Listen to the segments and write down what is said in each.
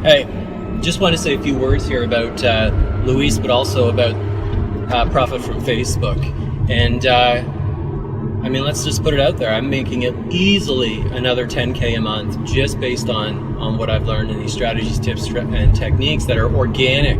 Hey, just want to say a few words here about Luis, but also about profit from Facebook. And I mean, let's just put it out there. I'm making it easily another 10K a month just based on what I've learned in these strategies, tips, and techniques that are organic.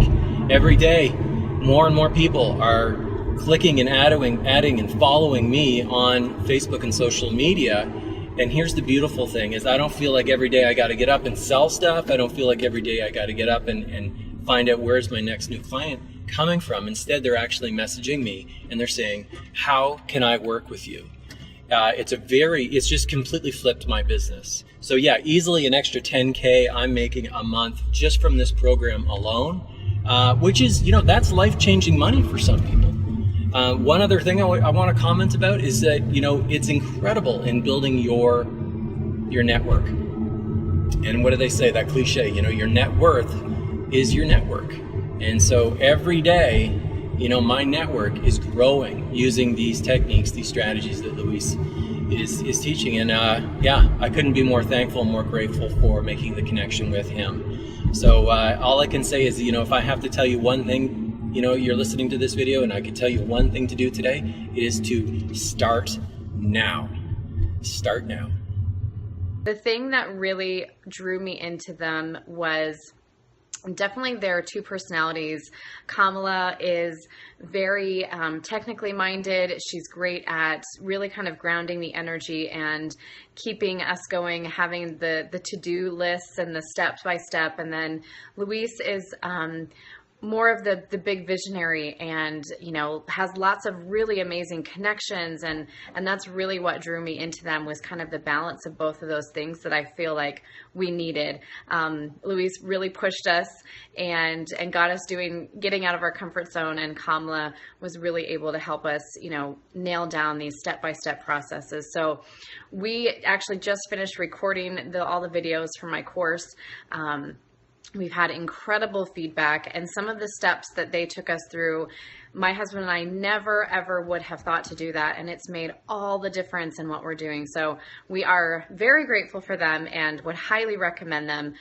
Every day, more and more people are clicking and adding and following me on Facebook and social media. And here's the beautiful thing is I don't feel like every day I got to get up and sell stuff. I don't feel like every day I got to get up and find out where's my next new client coming from. Instead, they're actually messaging me and they're saying, how can I work with you? It's just completely flipped my business. So yeah, easily an extra 10K I'm making a month just from this program alone, which is, that's life-changing money for some people. One other thing I want to comment about is that, it's incredible in building your network. And what do they say, that cliche, your net worth is your network. And so every day, my network is growing using these techniques, these strategies that Luis is teaching. And I couldn't be more thankful, more grateful for making the connection with him. So all I can say is, if I have to tell you one thing, you're listening to this video and I can tell you one thing to do today, it is to start now. Start now. The thing that really drew me into them was definitely their two personalities. Kamala is very technically minded. She's great at really kind of grounding the energy and keeping us going, having the to-do lists and the step-by-step. And then Luis is more of the big visionary and, has lots of really amazing connections. And that's really what drew me into them, was kind of the balance of both of those things that I feel like we needed. Luis really pushed us and got us getting out of our comfort zone. And Kamala was really able to help us, nail down these step-by-step processes. So we actually just finished recording all the videos for my course. We've had incredible feedback, and some of the steps that they took us through, my husband and I never, ever would have thought to do that, and it's made all the difference in what we're doing. So we are very grateful for them and would highly recommend them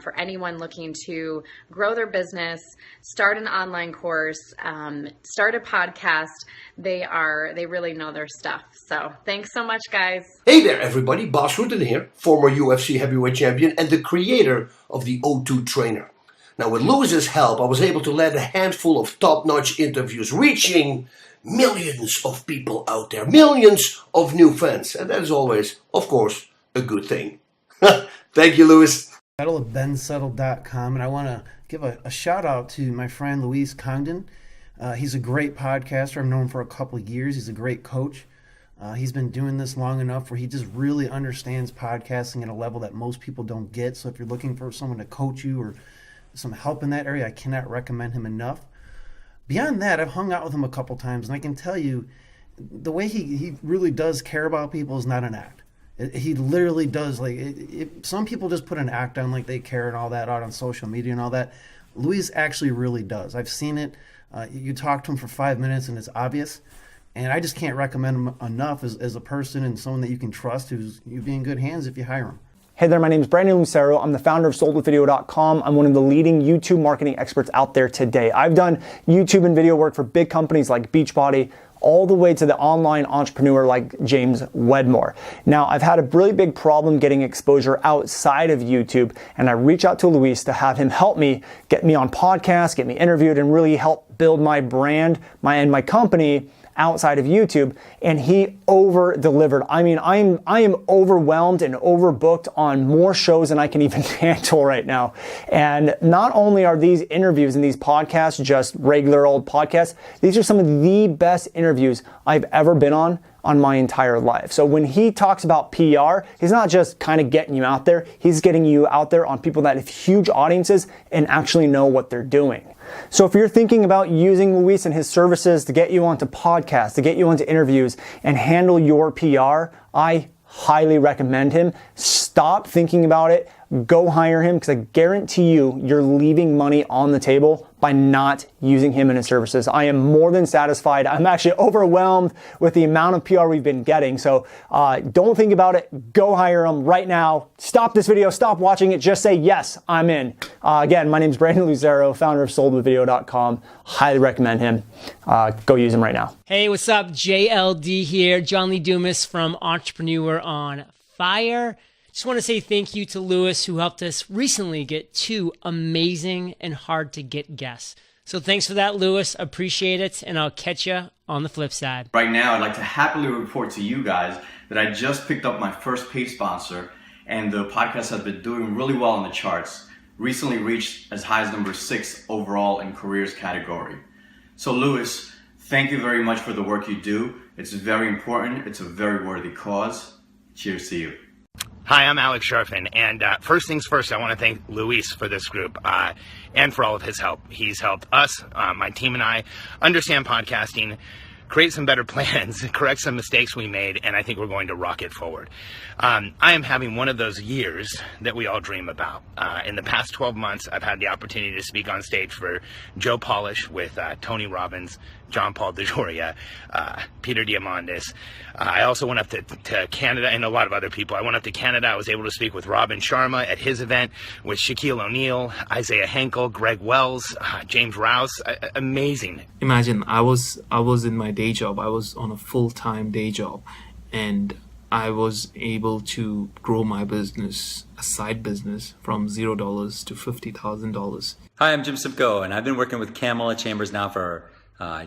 for anyone looking to grow their business, start an online course, start a podcast. They really know their stuff. So thanks so much, guys. Hey there, everybody. Boss RUTTEN here, former UFC heavyweight champion and the creator of the O2 trainer. Now, with Luis's help, I was able to land a handful of top-notch interviews, reaching millions of people out there, millions of new fans. And that is always, of course, a good thing. Thank you, Luis. Settle at bensettle.com, and I want to give a shout out to my friend Luis Congdon. He's a great podcaster. I've known him for a couple of years. He's a great coach. He's been doing this long enough where he just really understands podcasting at a level that most people don't get. So if you're looking for someone to coach you or some help in that area, I cannot recommend him enough. Beyond that, I've hung out with him a couple times, and I can tell you the way he really does care about people is not an act. He literally does. Some people just put an act on, like they care and all that out on social media and all that. Luis actually really does. I've seen it. You talk to him for 5 minutes and it's obvious. And I just can't recommend him enough as a person and someone that you can trust, you'd be in good hands if you hire him. Hey there, my name is Brandon Lucero. I'm the founder of SoldWithVideo.com. I'm one of the leading YouTube marketing experts out there today. I've done YouTube and video work for big companies like Beachbody, all the way to the online entrepreneur like James Wedmore. Now, I've had a really big problem getting exposure outside of YouTube, and I reach out to Luis to have him help me, get me on podcasts, get me interviewed, and really help build my brand, my company outside of YouTube, and he over-delivered. I mean, I am overwhelmed and overbooked on more shows than I can even handle right now. And not only are these interviews and these podcasts just regular old podcasts, these are some of the best interviews I've ever been on my entire life. So when he talks about PR, he's not just kind of getting you out there, he's getting you out there on people that have huge audiences and actually know what they're doing. So if you're thinking about using Luis and his services to get you onto podcasts, to get you onto interviews and handle your PR, I highly recommend him. Stop thinking about it go hire him, because I guarantee you, you're leaving money on the table by not using him and his services. I am more than satisfied. I'm actually overwhelmed with the amount of PR we've been getting. So don't think about it. Go hire him right now. Stop this video. Stop watching it. Just say, yes, I'm in. Again, my name is Brandon Lucero, founder of SoldWithVideo.com. Highly recommend him. Go use him right now. Hey, what's up? JLD here. John Lee Dumas from Entrepreneur on Fire. Just want to say thank you to Lewis, who helped us recently get 2 amazing and hard to get guests. So thanks for that, Lewis. Appreciate it. And I'll catch you on the flip side. Right now, I'd like to happily report to you guys that I just picked up my first paid sponsor, and the podcast has been doing really well in the charts. Recently reached as high as number 6 overall in careers category. So Lewis, thank you very much for the work you do. It's very important. It's a very worthy cause. Cheers to you. Hi, I'm Alex Sharfin, and first things first, I want to thank Luis for this group and for all of his help. He's helped us, my team and I, understand podcasting, create some better plans, correct some mistakes we made, and I think we're going to rock it forward. I am having one of those years that we all dream about. In the past 12 months, I've had the opportunity to speak on stage for Joe Polish with Tony Robbins, John Paul DeJoria, Peter Diamandis. I also went up to Canada, and a lot of other people. I went up to Canada. I was able to speak with Robin Sharma at his event, with Shaquille O'Neal, Isaiah Henkel, Greg Wells, James Rouse. Amazing. Imagine I was in my day job. I was on a full-time day job, and I was able to grow my business, a side business, from $0 to $50,000. Hi, I'm Jim SIMCOE, and I've been working with Kamala Chambers now for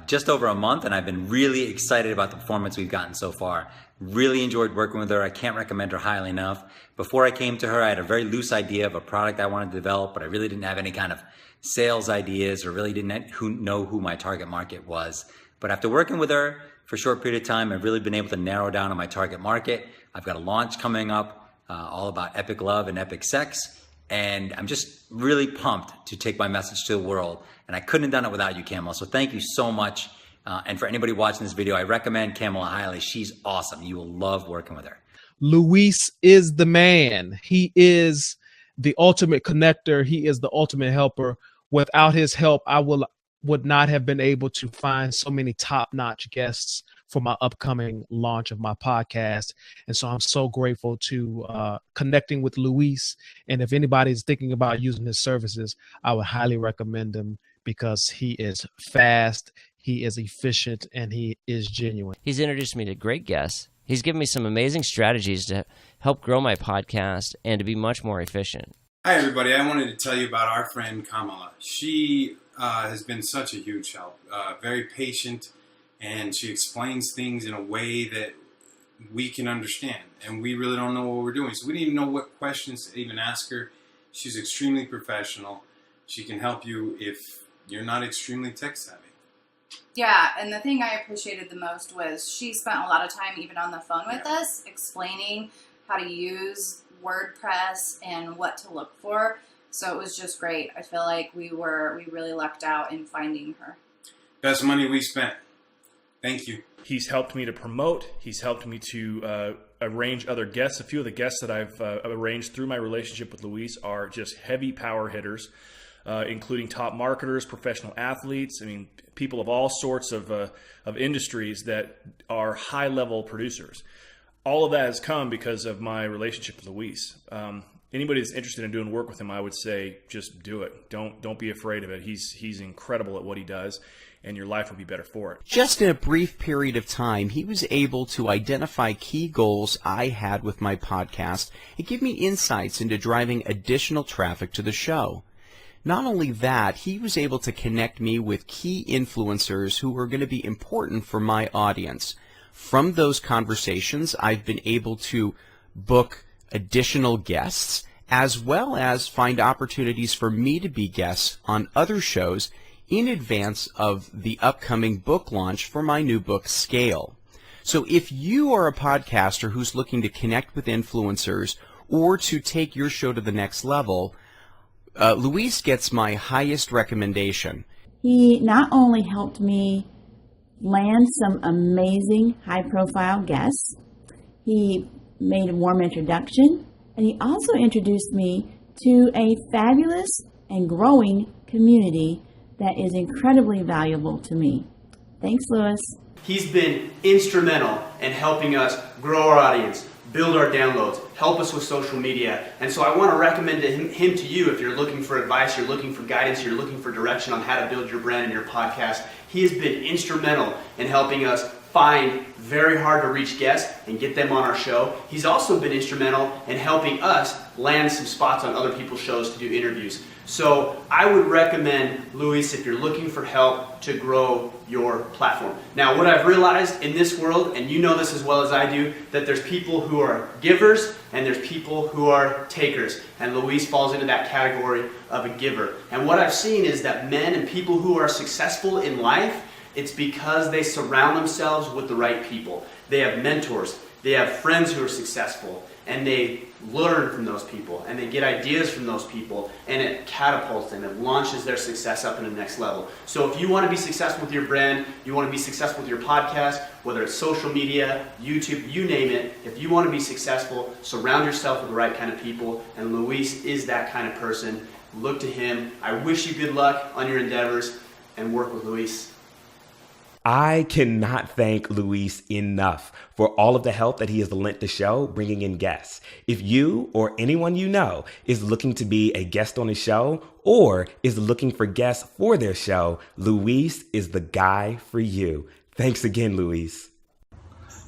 just over a month, and I've been really excited about the performance we've gotten so far. Really enjoyed working with her. I can't recommend her highly enough. Before I came to her, I had a very loose idea of a product I wanted to develop, but I really didn't have any kind of sales ideas, or really didn't know who my target market was. But after working with her for a short period of time, I've really been able to narrow down on my target market. I've got a launch coming up all about epic love and epic sex. And I'm just really pumped to take my message to the world. And I couldn't have done it without you, Kamala. So thank you so much. And for anybody watching this video, I recommend Kamala highly. She's awesome. You will love working with her. Luis is the man. He is the ultimate connector. He is the ultimate helper. Without his help, I would not have been able to find so many top-notch guests for my upcoming launch of my podcast. And so I'm so grateful to connecting with Luis. And if anybody's thinking about using his services, I would highly recommend him, because he is fast, he is efficient, and he is genuine. He's introduced me to great guests. He's given me some amazing strategies to help grow my podcast and to be much more efficient. Hi, everybody. I wanted to tell you about our friend Kamala. She has been such a huge help, very patient, and she explains things in a way that we can understand, and we really don't know what we're doing. So we didn't even know what questions to even ask her. She's extremely professional. She can help you if you're not extremely tech savvy. Yeah, and the thing I appreciated the most was she spent a lot of time even on the phone with us explaining how to use WordPress and what to look for. So it was just great. I feel like we really lucked out in finding her. Best money we spent. Thank you. He's helped me to promote. He's helped me to arrange other guests. A few of the guests that I've arranged through my relationship with Luis are just heavy power hitters, including top marketers, professional athletes. I mean, people of all sorts of industries that are high-level producers. All of that has come because of my relationship with Luis. Anybody that's interested in doing work with him, I would say just do it. Don't be afraid of it. He's incredible at what he does, and your life will be better for it. Just in a brief period of time, he was able to identify key goals I had with my podcast and give me insights into driving additional traffic to the show. Not only that, he was able to connect me with key influencers who are going to be important for my audience. From those conversations, I've been able to book additional guests, as well as find opportunities for me to be guests on other shows in advance of the upcoming book launch for my new book, Scale. So if you are a podcaster who's looking to connect with influencers or to take your show to the next level, Luis gets my highest recommendation. He not only helped me land some amazing high-profile guests, he made a warm introduction, and he also introduced me to a fabulous and growing community that is incredibly valuable to me. Thanks, Lewis. He's been instrumental in helping us grow our audience, build our downloads, help us with social media. And so I want to recommend him to you if you're looking for advice, you're looking for guidance, you're looking for direction on how to build your brand and your podcast. He has been instrumental in helping us find very hard to reach guests and get them on our show. He's also been instrumental in helping us land some spots on other people's shows to do interviews. So I would recommend Luis if you're looking for help to grow your platform. Now, what I've realized in this world, and you know this as well as I do, that there's people who are givers and there's people who are takers. And Luis falls into that category of a giver. And what I've seen is that men and people who are successful in life, it's because they surround themselves with the right people. They have mentors, they have friends who are successful, and they learn from those people, and they get ideas from those people, and it catapults them, it launches their success up in the next level. So if you want to be successful with your brand, you want to be successful with your podcast, whether it's social media, YouTube, you name it, if you want to be successful, surround yourself with the right kind of people, and Luis is that kind of person. Look to him. I wish you good luck on your endeavors, and work with Luis. I cannot thank Luis enough for all of the help that he has lent the show, bringing in guests. If you or anyone you know is looking to be a guest on his show or is looking for guests for their show, Luis is the guy for you. Thanks again, Luis.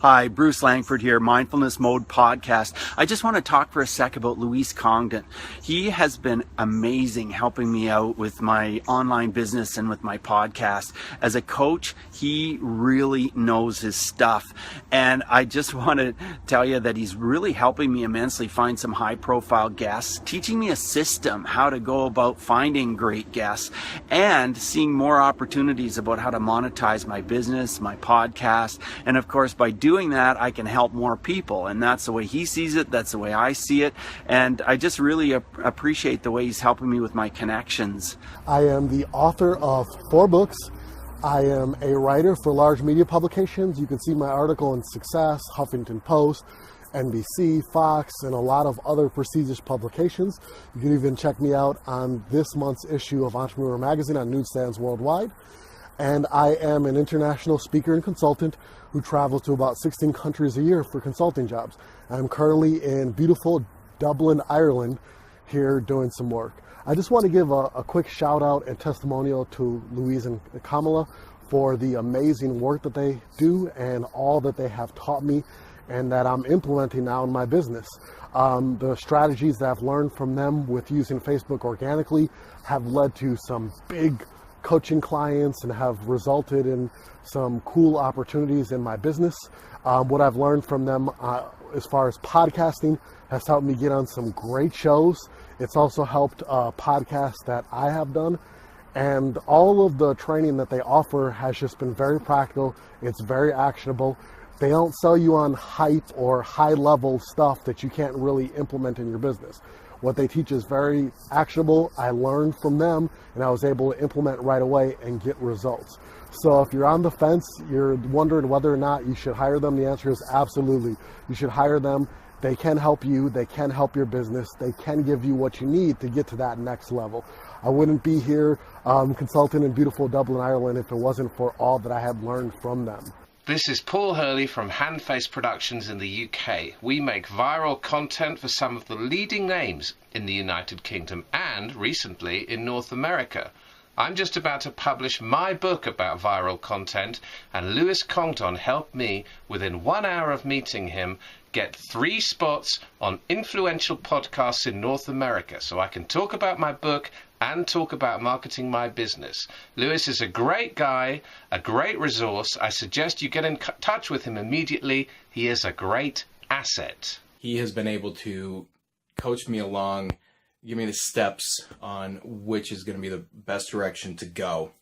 Hi, Bruce Langford here, Mindfulness Mode Podcast. I just want to talk for a sec about Luis Congdon. He has been amazing helping me out with my online business and with my podcast. As a coach, he really knows his stuff. And I just want to tell you that he's really helping me immensely find some high-profile guests, teaching me a system, how to go about finding great guests, and seeing more opportunities about how to monetize my business, my podcast, and of course, by doing that, I can help more people, and that's the way he sees it, that's the way I see it, and I just really appreciate the way he's helping me with my connections. I am the author of 4 books. I am a writer for large media publications. You can see my article in Success, Huffington Post, NBC, Fox, and a lot of other prestigious publications. You can even check me out on this month's issue of Entrepreneur Magazine on newsstands worldwide. And I am an international speaker and consultant who travels to about 16 countries a year for consulting jobs. I'm currently in beautiful Dublin, Ireland, here doing some work. I just want to give a quick shout out and testimonial to Louise and Kamala for the amazing work that they do and all that they have taught me and that I'm implementing now in my business. The strategies that I've learned from them with using Facebook organically have led to some big coaching clients and have resulted in some cool opportunities in my business. What I've learned from them as far as podcasting has helped me get on some great shows. It's also helped podcasts that I have done, and all of the training that they offer has just been very practical. It's very actionable. They don't sell you on hype or high level stuff that you can't really implement in your business. What they teach is very actionable. I learned from them and I was able to implement right away and get results. So if you're on the fence, you're wondering whether or not you should hire them, the answer is absolutely. You should hire them. They can help you. They can help your business. They can give you what you need to get to that next level. I wouldn't be here consulting in beautiful Dublin, Ireland if it wasn't for all that I had learned from them. This is Paul Hurley from Handface Productions in the UK. We make viral content for some of the leading names in the United Kingdom and, recently, in North America. I'm just about to publish my book about viral content, and Luis Congdon helped me, within 1 hour of meeting him, get 3 spots on influential podcasts in North America, so I can talk about my book and talk about marketing my business. Luis is a great guy, a great resource. I suggest you get in touch with him immediately. He is a great asset. He has been able to coach me along, give me the steps on which is going to be the best direction to go.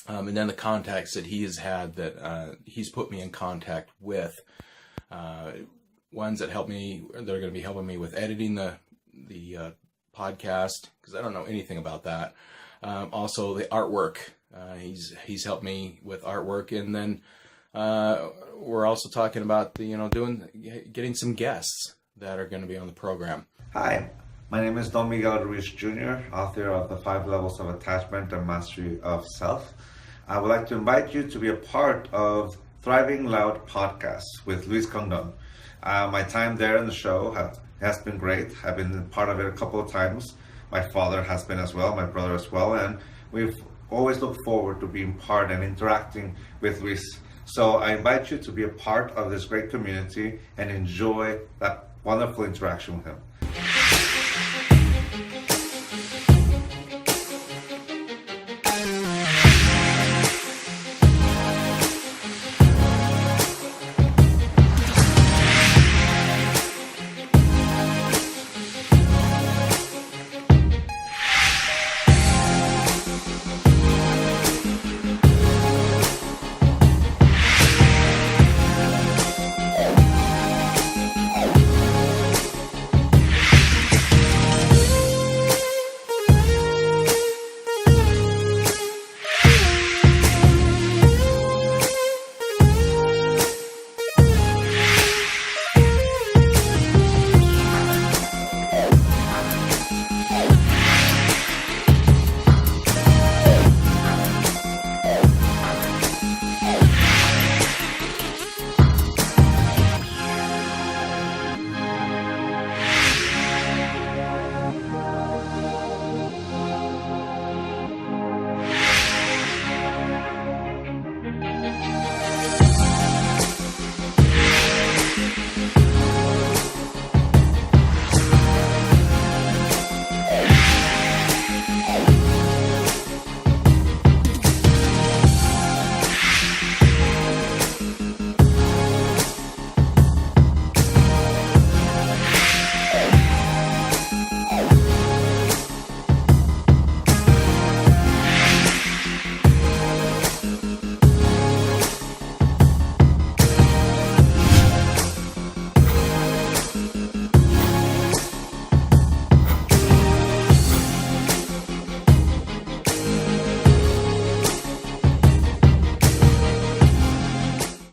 And then the contacts that he has had that he's put me in contact with, ones that help me, they're going to be helping me with editing the podcast, because I don't know anything about that. Also the artwork, he's helped me with artwork, and then we're also talking about getting some guests that are going to be on the program. Hi, my name is Don Miguel Ruiz Jr., author of The 5 Levels of Attachment and Mastery of Self. I would like to invite you to be a part of Thriving Loud podcast with Luis Condon. My time there in the show has been great. I've been part of it a couple of times. My father has been as well, my brother as well, and we've always looked forward to being part and interacting with Luis. So I invite you to be a part of this great community and enjoy that wonderful interaction with him.